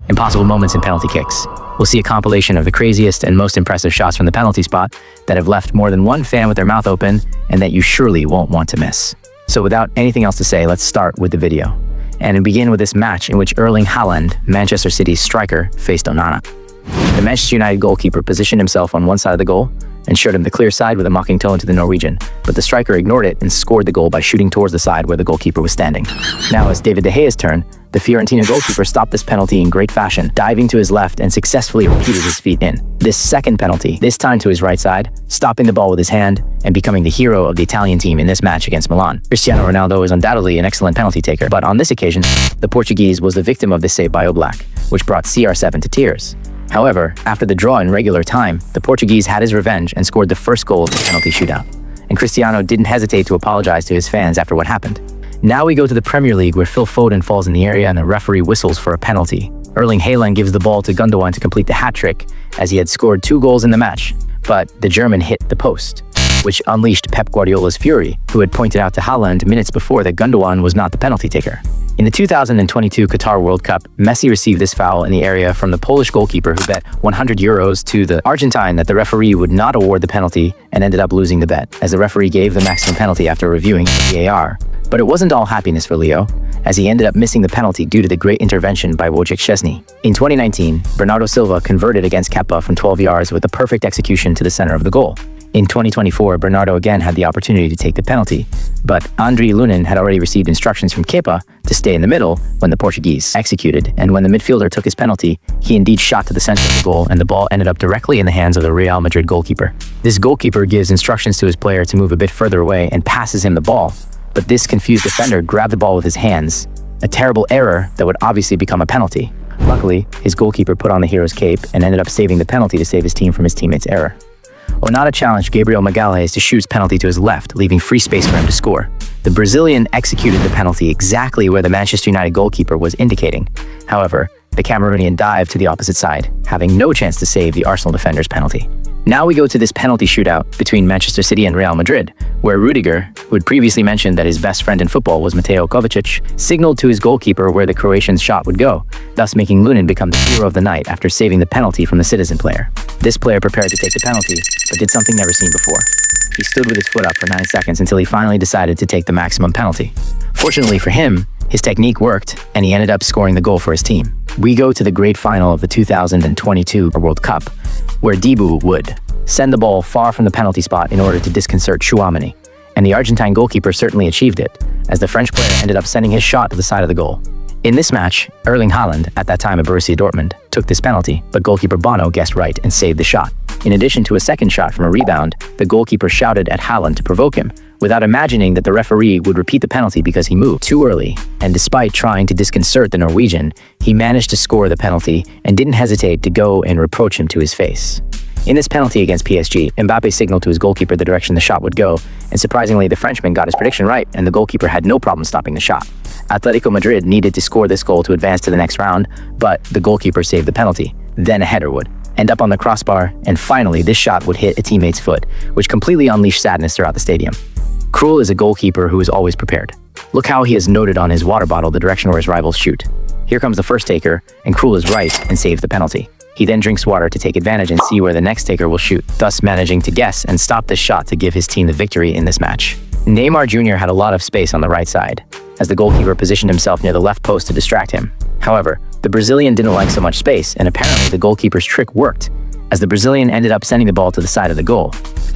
impossible moments in penalty kicks. We'll see a compilation of the craziest and most impressive shots from the penalty spot that have left more than one fan with their mouth open and that you surely won't want to miss. So without anything else to say, let's start with the video. And begin with this match in which Erling Haaland, Manchester City's striker, faced Onana. The Manchester United goalkeeper positioned himself on one side of the goal and showed him the clear side with a mocking tone to the Norwegian, but the striker ignored it and scored the goal by shooting towards the side where the goalkeeper was standing. Now, it's David De Gea's turn. The Fiorentina goalkeeper stopped this penalty in great fashion, diving to his left and successfully repeated his feet in. This second penalty, this time to his right side, stopping the ball with his hand and becoming the hero of the Italian team in this match against Milan. Cristiano Ronaldo is undoubtedly an excellent penalty taker, but on this occasion, the Portuguese was the victim of this save by Oblak, which brought CR7 to tears. However, after the draw in regular time, the Portuguese had his revenge and scored the first goal of the penalty shootout. And Cristiano didn't hesitate to apologize to his fans after what happened. Now we go to the Premier League, where Phil Foden falls in the area and a referee whistles for a penalty. Erling Haaland gives the ball to Gundogan to complete the hat-trick, as he had scored 2 goals in the match. But the German hit the post, which unleashed Pep Guardiola's fury, who had pointed out to Haaland minutes before that Gundogan was not the penalty taker. In the 2022 Qatar World Cup, Messi received this foul in the area from the Polish goalkeeper, who bet €100 to the Argentine that the referee would not award the penalty and ended up losing the bet, as the referee gave the maximum penalty after reviewing the VAR. But it wasn't all happiness for Leo, as he ended up missing the penalty due to the great intervention by Wojciech Szczesny. In 2019, Bernardo Silva converted against Kepa from 12 yards with a perfect execution to the center of the goal. In 2024, Bernardo again had the opportunity to take the penalty, but Andriy Lunin had already received instructions from Kepa to stay in the middle when the Portuguese executed, and when the midfielder took his penalty, he indeed shot to the center of the goal and the ball ended up directly in the hands of the Real Madrid goalkeeper. This goalkeeper gives instructions to his player to move a bit further away and passes him the ball, but this confused defender grabbed the ball with his hands, a terrible error that would obviously become a penalty. Luckily, his goalkeeper put on the hero's cape and ended up saving the penalty to save his team from his teammate's error. Onana challenged Gabriel Magalhaes to shoot his penalty to his left, leaving free space for him to score. The Brazilian executed the penalty exactly where the Manchester United goalkeeper was indicating. However, the Cameroonian dived to the opposite side, having no chance to save the Arsenal defender's penalty. Now we go to this penalty shootout between Manchester City and Real Madrid, where Rudiger, who had previously mentioned that his best friend in football was Mateo Kovacic, signaled to his goalkeeper where the Croatian's shot would go, thus making Lunin become the hero of the night after saving the penalty from the citizen player. This player prepared to take the penalty, but did something never seen before. He stood with his foot up for 9 seconds until he finally decided to take the maximum penalty. Fortunately for him, his technique worked, and he ended up scoring the goal for his team. We go to the great final of the 2022 World Cup, where Dibu would send the ball far from the penalty spot in order to disconcert Tchouaméni, and the Argentine goalkeeper certainly achieved it, as the French player ended up sending his shot to the side of the goal. In this match, Erling Haaland, at that time at Borussia Dortmund, took this penalty, but goalkeeper Bono guessed right and saved the shot. In addition to a second shot from a rebound, the goalkeeper shouted at Haaland to provoke him, without imagining that the referee would repeat the penalty because he moved too early, and despite trying to disconcert the Norwegian, he managed to score the penalty and didn't hesitate to go and reproach him to his face. In this penalty against PSG, Mbappe signaled to his goalkeeper the direction the shot would go, and surprisingly the Frenchman got his prediction right and the goalkeeper had no problem stopping the shot. Atletico Madrid needed to score this goal to advance to the next round, but the goalkeeper saved the penalty. Then a header would end up on the crossbar, and finally this shot would hit a teammate's foot, which completely unleashed sadness throughout the stadium. Krul is a goalkeeper who is always prepared. Look how he has noted on his water bottle the direction where his rivals shoot. Here comes the first taker, and Krul is right and saves the penalty. He then drinks water to take advantage and see where the next taker will shoot, thus managing to guess and stop this shot to give his team the victory in this match. Neymar Jr. had a lot of space on the right side, as the goalkeeper positioned himself near the left post to distract him. However, the Brazilian didn't like so much space, and apparently the goalkeeper's trick worked, as the Brazilian ended up sending the ball to the side of the goal.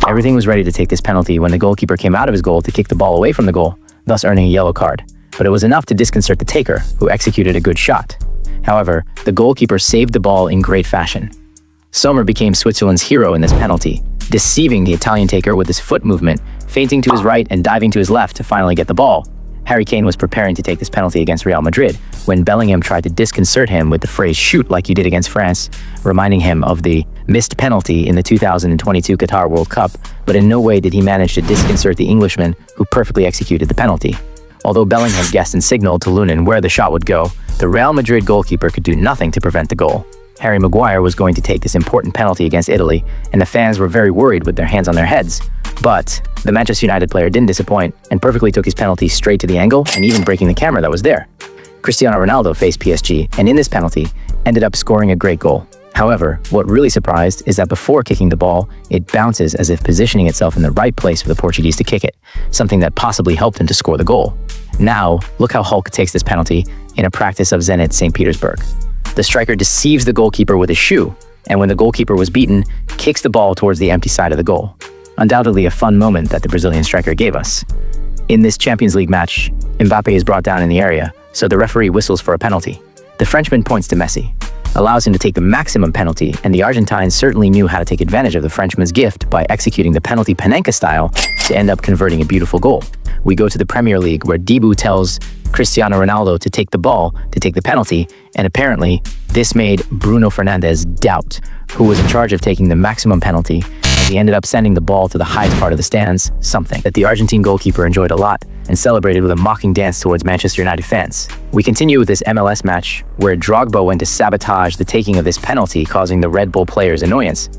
Everything was ready to take this penalty when the goalkeeper came out of his goal to kick the ball away from the goal, thus earning a yellow card. But it was enough to disconcert the taker, who executed a good shot. However, the goalkeeper saved the ball in great fashion. Sommer became Switzerland's hero in this penalty, deceiving the Italian taker with his foot movement, feinting to his right and diving to his left to finally get the ball. Harry Kane was preparing to take this penalty against Real Madrid when Bellingham tried to disconcert him with the phrase "shoot like you did against France," reminding him of the missed penalty in the 2022 Qatar World Cup, but in no way did he manage to disconcert the Englishman who perfectly executed the penalty. Although Bellingham guessed and signaled to Lunin where the shot would go, the Real Madrid goalkeeper could do nothing to prevent the goal. Harry Maguire was going to take this important penalty against Italy, and the fans were very worried with their hands on their heads. But the Manchester United player didn't disappoint and perfectly took his penalty straight to the angle and even breaking the camera that was there. Cristiano Ronaldo faced PSG, and in this penalty, ended up scoring a great goal. However, what really surprised is that before kicking the ball, it bounces as if positioning itself in the right place for the Portuguese to kick it, something that possibly helped him to score the goal. Now, look how Hulk takes this penalty in a practice of Zenit St. Petersburg. The striker deceives the goalkeeper with his shoe, and when the goalkeeper was beaten, kicks the ball towards the empty side of the goal. Undoubtedly a fun moment that the Brazilian striker gave us. In this Champions League match, Mbappe is brought down in the area, so the referee whistles for a penalty. The Frenchman points to Messi, allows him to take the maximum penalty, and the Argentines certainly knew how to take advantage of the Frenchman's gift by executing the penalty Panenka style to end up converting a beautiful goal. We go to the Premier League where Dibu tells Cristiano Ronaldo to take the ball, to take the penalty, and apparently this made Bruno Fernandes doubt who was in charge of taking the maximum penalty, as he ended up sending the ball to the highest part of the stands, something that the Argentine goalkeeper enjoyed a lot and celebrated with a mocking dance towards Manchester United fans. We continue with this MLS match where Drogba went to sabotage the taking of this penalty, causing the Red Bull players annoyance.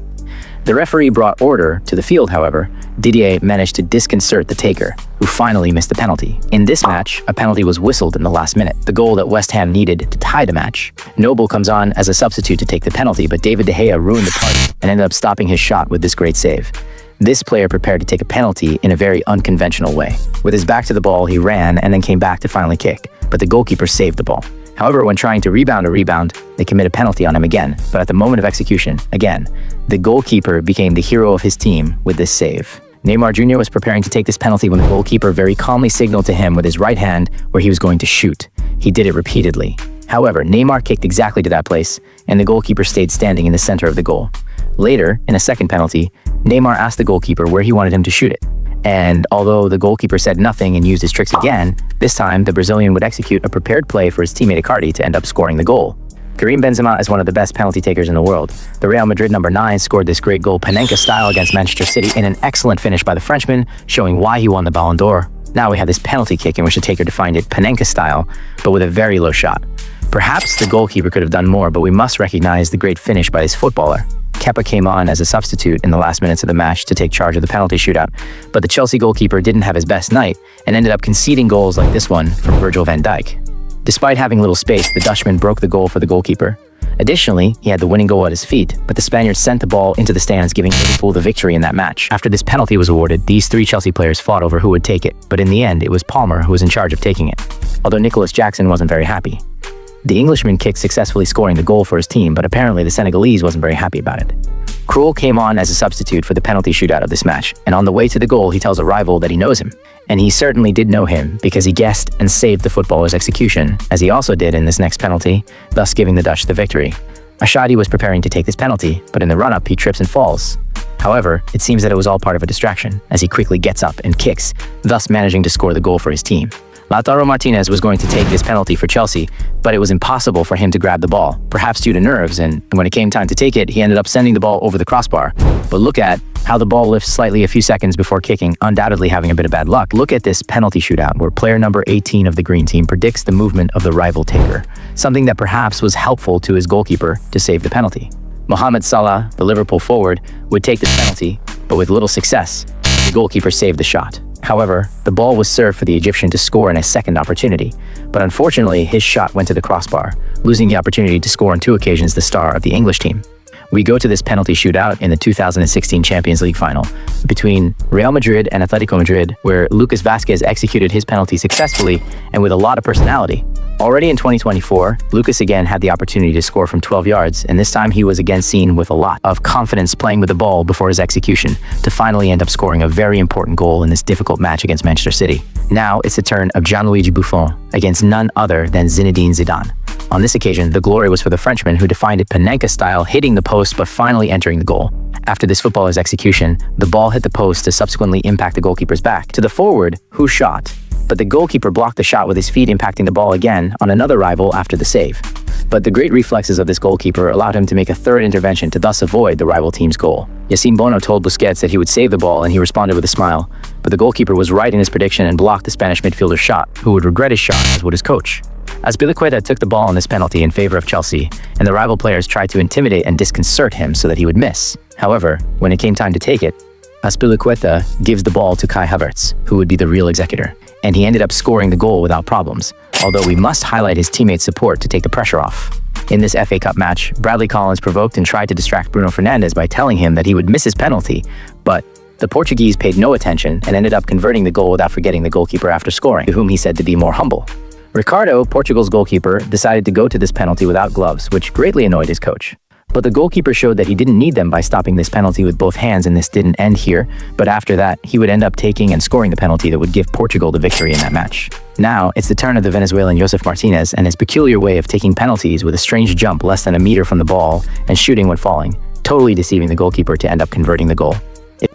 The referee brought order to the field, however. Didier managed to disconcert the taker, who finally missed the penalty. In this match, a penalty was whistled in the last minute, the goal that West Ham needed to tie the match. Noble comes on as a substitute to take the penalty, but David De Gea ruined the party and ended up stopping his shot with this great save. This player prepared to take a penalty in a very unconventional way. With his back to the ball, he ran and then came back to finally kick, but the goalkeeper saved the ball. However, when trying to rebound a rebound, they commit a penalty on him again, but at the moment of execution, again, the goalkeeper became the hero of his team with this save. Neymar Jr. was preparing to take this penalty when the goalkeeper very calmly signaled to him with his right hand where he was going to shoot. He did it repeatedly. However, Neymar kicked exactly to that place, and the goalkeeper stayed standing in the center of the goal. Later, in a second penalty, Neymar asked the goalkeeper where he wanted him to shoot it. And although the goalkeeper said nothing and used his tricks again, this time the Brazilian would execute a prepared play for his teammate Icardi to end up scoring the goal. Karim Benzema is one of the best penalty takers in the world. The Real Madrid number 9 scored this great goal Panenka style against Manchester City in an excellent finish by the Frenchman, showing why he won the Ballon d'Or. Now we have this penalty kick in which the taker defined it Panenka style, but with a very low shot. Perhaps the goalkeeper could have done more, but we must recognize the great finish by this footballer. Kepa came on as a substitute in the last minutes of the match to take charge of the penalty shootout, but the Chelsea goalkeeper didn't have his best night and ended up conceding goals like this one from Virgil van Dijk. Despite having little space, the Dutchman broke the goal for the goalkeeper. Additionally, he had the winning goal at his feet, but the Spaniards sent the ball into the stands, giving Liverpool the victory in that match. After this penalty was awarded, these 3 Chelsea players fought over who would take it, but in the end, it was Palmer who was in charge of taking it, although Nicholas Jackson wasn't very happy. The Englishman kicked, successfully scoring the goal for his team, but apparently the Senegalese wasn't very happy about it. Krul came on as a substitute for the penalty shootout of this match, and on the way to the goal, he tells a rival that he knows him. And he certainly did know him, because he guessed and saved the footballer's execution, as he also did in this next penalty, thus giving the Dutch the victory. Ashadi was preparing to take this penalty, but in the run-up, he trips and falls. However, it seems that it was all part of a distraction, as he quickly gets up and kicks, thus managing to score the goal for his team. Lautaro Martinez was going to take this penalty for Chelsea, but it was impossible for him to grab the ball, perhaps due to nerves, and when it came time to take it, he ended up sending the ball over the crossbar. But look at how the ball lifts slightly a few seconds before kicking, undoubtedly having a bit of bad luck. Look at this penalty shootout where player number 18 of the green team predicts the movement of the rival taker, something that perhaps was helpful to his goalkeeper to save the penalty. Mohamed Salah, the Liverpool forward, would take this penalty, but with little success. The goalkeeper saved the shot. However, the ball was served for the Egyptian to score in a second opportunity, but unfortunately his shot went to the crossbar, losing the opportunity to score on 2 occasions the star of the English team. We go to this penalty shootout in the 2016 Champions League final between Real Madrid and Atletico Madrid, where Lucas Vazquez executed his penalty successfully and with a lot of personality. Already in 2024, Lucas again had the opportunity to score from 12 yards, and this time he was again seen with a lot of confidence playing with the ball before his execution to finally end up scoring a very important goal in this difficult match against Manchester City. Now it's the turn of Gianluigi Buffon against none other than Zinedine Zidane. On this occasion, the glory was for the Frenchman who defined it Panenka style, hitting the post but finally entering the goal. After this footballer's execution, the ball hit the post to subsequently impact the goalkeeper's back to the forward, who shot, but the goalkeeper blocked the shot with his feet, impacting the ball again on another rival after the save. But the great reflexes of this goalkeeper allowed him to make a third intervention to thus avoid the rival team's goal. Yassine Bono told Busquets that he would save the ball, and he responded with a smile, but the goalkeeper was right in his prediction and blocked the Spanish midfielder's shot, who would regret his shot, as would his coach. Azpilicueta took the ball on this penalty in favor of Chelsea, and the rival players tried to intimidate and disconcert him so that he would miss. However, when it came time to take it, Azpilicueta gives the ball to Kai Havertz, who would be the real executor. and he ended up scoring the goal without problems, although we must highlight his teammates' support to take the pressure off. In this FA Cup match, Bradley Collins provoked and tried to distract Bruno Fernandes by telling him that he would miss his penalty, but the Portuguese paid no attention and ended up converting the goal without forgetting the goalkeeper after scoring, whom he said to be more humble. Ricardo, Portugal's goalkeeper, decided to go to this penalty without gloves, which greatly annoyed his coach. But the goalkeeper showed that he didn't need them by stopping this penalty with both hands, and this didn't end here, but after that, he would end up taking and scoring the penalty that would give Portugal the victory in that match. Now, it's the turn of the Venezuelan Josef Martinez and his peculiar way of taking penalties with a strange jump less than a meter from the ball and shooting when falling, totally deceiving the goalkeeper to end up converting the goal.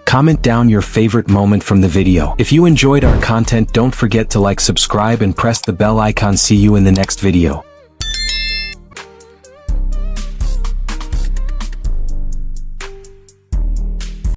Comment down your favorite moment from the video. If you enjoyed our content, don't forget to like, subscribe, and press the bell icon. See you in the next video.